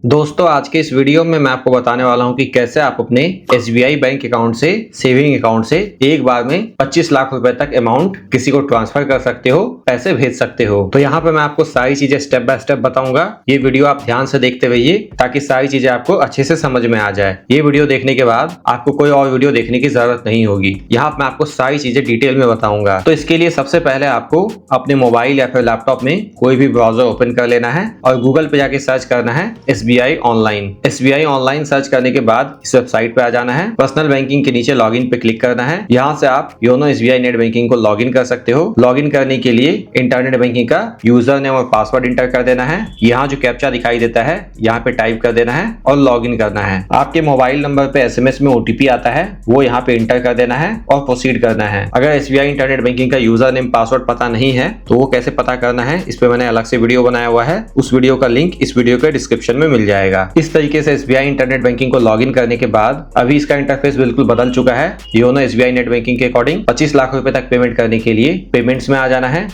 दोस्तों आज के इस वीडियो में मैं आपको बताने वाला हूं कि कैसे आप अपने SBI बैंक अकाउंट से सेविंग अकाउंट से एक बार में 25 लाख रुपए तक अमाउंट किसी को ट्रांसफर कर सकते हो, पैसे भेज सकते हो। तो यहाँ पे मैं आपको सारी चीजें स्टेप बाय स्टेप बताऊंगा। ये वीडियो आप ध्यान से देखते रहिए ताकि सारी चीजें आपको अच्छे से समझ में आ जाए। ये वीडियो देखने के बाद आपको कोई और वीडियो देखने की जरूरत नहीं होगी। यहाँ मैं आपको सारी चीजें डिटेल में बताऊंगा। तो इसके लिए सबसे पहले आपको अपने मोबाइल या फिर लैपटॉप में कोई भी ब्राउजर ओपन कर लेना है और गूगल पे जाके सर्च करना है SBI ऑनलाइन सर्च करने के बाद इस वेबसाइट पे आ जाना है। पर्सनल बैंकिंग के नीचे लॉगिन पे क्लिक करना है। यहाँ से आप योनो SBI नेट बैंकिंग को लॉगिन कर सकते हो। लॉगिन करने के लिए इंटरनेट बैंकिंग का यूजर नेम और पासवर्ड इंटर कर देना है। यहाँ जो कैप्चा दिखाई देता है यहाँ पे टाइप कर देना है और लॉगिन करना है। आपके मोबाइल नंबर पे SMS में OTP आता है, वो यहाँ पे इंटर कर देना है और प्रोसीड करना है। अगर SBI इंटरनेट बैंकिंग का यूजर नेम पासवर्ड पता नहीं है तो वो कैसे पता करना है, इस पे मैंने अलग से वीडियो बनाया हुआ है। उस वीडियो का लिंक इस वीडियो के डिस्क्रिप्शन में मिल जाएगा। इस तरीके से SBI इंटरनेट बैंकिंग को लॉगिन करने के बाद अभी इसका इंटरफेस बिल्कुल बदल चुका है। योनो SBI नेट बैंकिंग के अकॉर्डिंग 25 लाख रुपए तक पेमेंट करने के लिए पेमेंट्स में आ जाना है।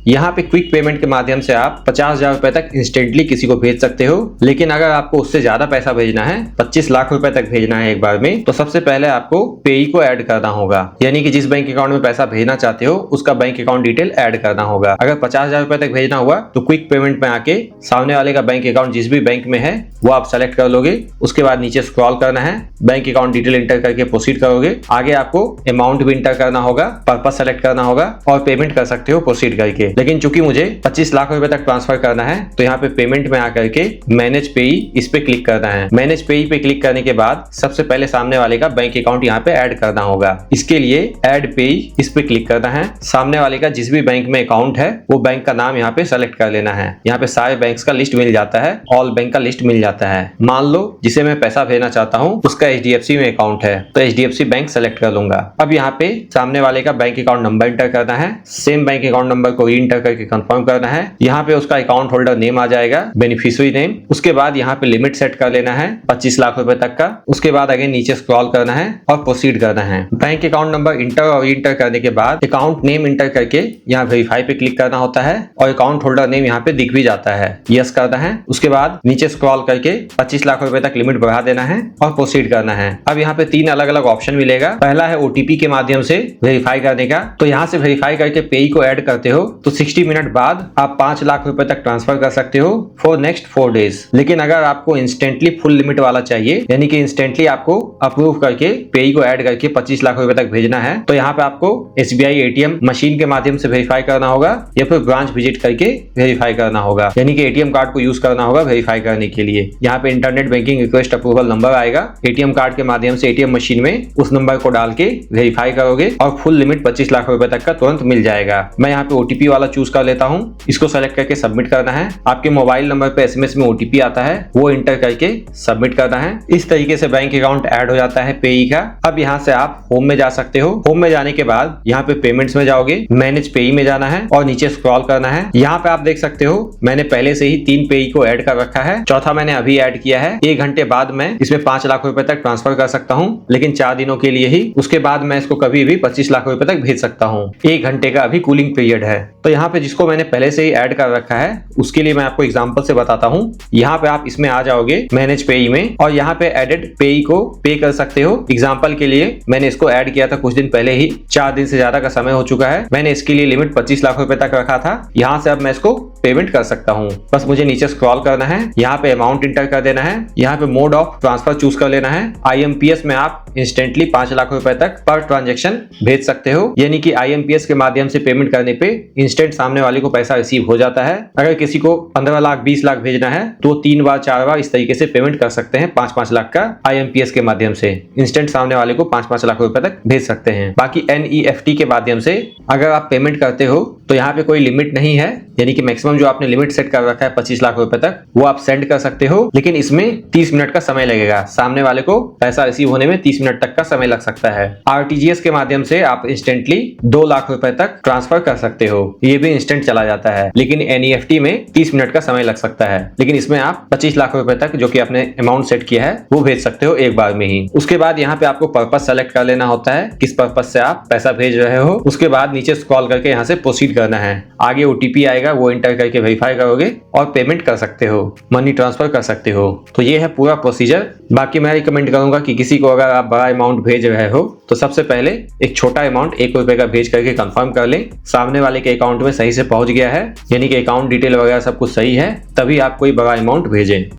यहाँ पे क्विक पेमेंट के माध्यम से आप 50,000 रुपए तक इंस्टेंटली किसी को भेज सकते हो। लेकिन अगर आपको उससे ज्यादा पैसा भेजना है, 25 लाख रुपए तक भेजना है एक बार में, तो सबसे पहले आपको पेई को ऐड करना होगा। यानी कि जिस बैंक अकाउंट में पैसा भेजना चाहते हो उसका बैंक अकाउंट डिटेल ऐड करना होगा। अगर 50,000 रुपए तक भेजना हुआ तो क्विक पेमेंट में आके सामने वाले का बैंक अकाउंट जिस भी बैंक में है वो आप सेलेक्ट कर लोगे। उसके बाद नीचे स्क्रॉल करना है, बैंक अकाउंट डिटेल इंटर करके प्रोसीड करोगे। आगे आपको अमाउंट भी इंटर करना होगा, पर्पज सेलेक्ट करना होगा और पेमेंट कर सकते हो प्रोसीड करके। लेकिन चूंकि मुझे 25 लाख रुपए तक ट्रांसफर करना है तो यहाँ पे पेमेंट में आकर के मैनेज पेई इस पे क्लिक करना है। मैनेज पेई पे क्लिक करने के बाद सबसे पहले सामने वाले का बैंक अकाउंट यहाँ पे ऐड करना होगा। इसके लिए ऐड पेई इस पे क्लिक करना है। सामने वाले का जिस भी बैंक में अकाउंट है वो बैंक का नाम यहाँ पे सेलेक्ट कर लेना है। यहाँ पे सारे बैंक्स का लिस्ट मिल जाता है, ऑल बैंक का लिस्ट मिल जाता है। मान लो जिसे मैं पैसा भेजना चाहता हूँ उसका HDFC में अकाउंट है तो HDFC बैंक सेलेक्ट कर लूंगा। अब यहाँ पे सामने वाले का बैंक अकाउंट नंबर इंटर करना है। सेम बैंक अकाउंट नंबर को री इंटर करके कंफर्म करना है। यहाँ पे उसका अकाउंट होल्डर नेम आ जाएगा, बेनिफिशियरी नेम। उसके बाद यहाँ पे लिमिट सेट कर लेना है 25 लाख रुपए तक का। उसके बाद अगेन नीचे स्क्रॉल करना है और प्रोसीड करना है। बैंक अकाउंट नंबर इंटर और इंटर करने के बाद अकाउंट नेम इंटर करके यहाँ वेरीफाई पे क्लिक करना होता है और अकाउंट होल्डर नेम यहाँ पे दिख भी जाता है, यस करना है। उसके बाद नीचे स्क्रॉल करके 25 लाख रुपए तक लिमिट बढ़ा देना है और प्रोसीड करना है। अब यहाँ पे 3 अलग अलग ऑप्शन मिलेगा। पहला है OTP के माध्यम से वेरीफाई करने का। तो यहाँ से वेरीफाई करके पेई को ऐड करते हो तो 60 मिनट बाद आप 5 लाख रुपए तक ट्रांसफर कर सकते हो फॉर नेक्स्ट 4 डेज। लेकिन अगर आपको इंस्टेंटली फुल लिमिट वाला चाहिए, यानी कि इंस्टेंटली आपको अप्रूव करके पेई को ऐड करके 25 लाख रुपए तक भेजना है, तो यहाँ पे आपको SBI ATM मशीन के माध्यम से वेरीफाई करना होगा या फिर ब्रांच विजिट करके वेरीफाई करना होगा। यानी कि ATM कार्ड को यूज करना होगा वेरीफाई करने के लिए। यहाँ पे internet banking request approval number आएगा। ATM कार्ड के माध्यम से ATM मशीन में उस नंबर को डाल के वेरीफाई करोगे और फुल लिमिट 25 लाख रुपए तक का तुरंत मिल जाएगा। मैं यहाँ पे OTP वाला चूज कर लेता हूँ। इसको सेलेक्ट करके सबमिट करना है। आपके मोबाइल नंबर पे SMS में OTP आता है, वो इंटर करके सबमिट करना है। इस तरीके से बैंक अकाउंट ऐड हो जाता है पेई का। अब यहाँ से आप होम में जा सकते हो। होम में जाने के बाद यहाँ पे पेमेंट्स में जाओगे, मैनेज पेई में जाना है और नीचे स्क्रॉल करना है। यहाँ पे आप देख सकते हो मैंने पहले से ही 3 पेई को ऐड कर रखा है, चौथा मैंने अभी ऐड किया है। 1 घंटे बाद मैं इसमें 5 लाख रुपए तक ट्रांसफर कर सकता हूँ, लेकिन 4 दिनों के लिए ही। उसके बाद मैं इसको कभी भी 25 लाख रुपए तक भेज सकता हूँ। 1 घंटे का अभी कूलिंग पीरियड है। तो यहाँ पे जिसको मैंने पहले से ही ऐड कर रखा है उसके लिए मैं आपको एग्जांपल से बताता हूँ। यहाँ पे आप इसमें आ जाओगे मैनेज पेई में और यहाँ पे एडेड पेई को पे कर सकते हो। एग्जांपल के लिए मैंने इसको ऐड किया था कुछ दिन पहले ही, 4 दिन से ज्यादा का समय हो चुका है। मैंने इसके लिए लिमिट 25 लाख रुपए तक रखा था। यहाँ से अब मैं इसको पेमेंट कर सकता हूँ। बस मुझे नीचे स्क्रॉल करना है, यहाँ पे अमाउंट इंटर कर देना है, यहाँ पे मोड ऑफ ट्रांसफर चूज कर लेना है। IMPS में आप इंस्टेंटली 5 लाख रुपए तक पर ट्रांजेक्शन भेज सकते हो। यानी कि IMPS के माध्यम से पेमेंट करने पे इंस्टेंट सामने वाले को पैसा रिसीव हो जाता है। अगर किसी को 15 लाख 20 लाख भेजना है तो 3 बार 4 बार इस तरीके से पेमेंट कर सकते हैं। 5-5 लाख का IMPS के माध्यम से इंस्टेंट सामने वाले को 5-5 लाख रुपए तक भेज सकते हैं। बाकी NEFT के माध्यम से अगर आप पेमेंट करते हो तो यहाँ पे कोई लिमिट नहीं है, यानी कि मैक्सिमम जो आपने लिमिट सेट कर रखा है 25 लाख रुपए तक वो आप सेंड कर सकते हो। लेकिन इसमें 30 मिनट का समय लगेगा। सामने वाले को पैसा रिसीव होने में 30 मिनट तक का समय लग सकता है। RTGS के माध्यम से आप इंस्टेंटली 2 लाख रुपए तक ट्रांसफर कर सकते हो, ये भी इंस्टेंट चला जाता है। लेकिन NEFT में 30 मिनट का समय लग सकता है। लेकिन इसमें आप 25 लाख रुपए तक जो कि आपने अमाउंट सेट किया है वो भेज सकते हो एक बार में ही। उसके बाद यहाँ पे आपको पर्पस सेलेक्ट कर लेना होता है, किस पर्पस से आप पैसा भेज रहे हो। उसके बाद नीचे स्क्रॉल करके यहाँ से प्रोसीड करना है। आगे OTP आएगा आएगा वो इंटर करके वेरीफाई करोगे और पेमेंट कर सकते हो, मनी ट्रांसफर कर सकते हो। तो ये है पूरा प्रोसीजर। बाकी मैं रिकमेंड करूंगा कि किसी को अगर आप बड़ा अमाउंट भेज रहे हो तो सबसे पहले एक छोटा अमाउंट 1 रुपए का भेज करके कंफर्म कर लें सामने वाले के अकाउंट में सही से पहुंच गया है, यानी कि अकाउंट डिटेल वगैरह सब कुछ सही है, तभी आप कोई बड़ा अमाउंट भेजें।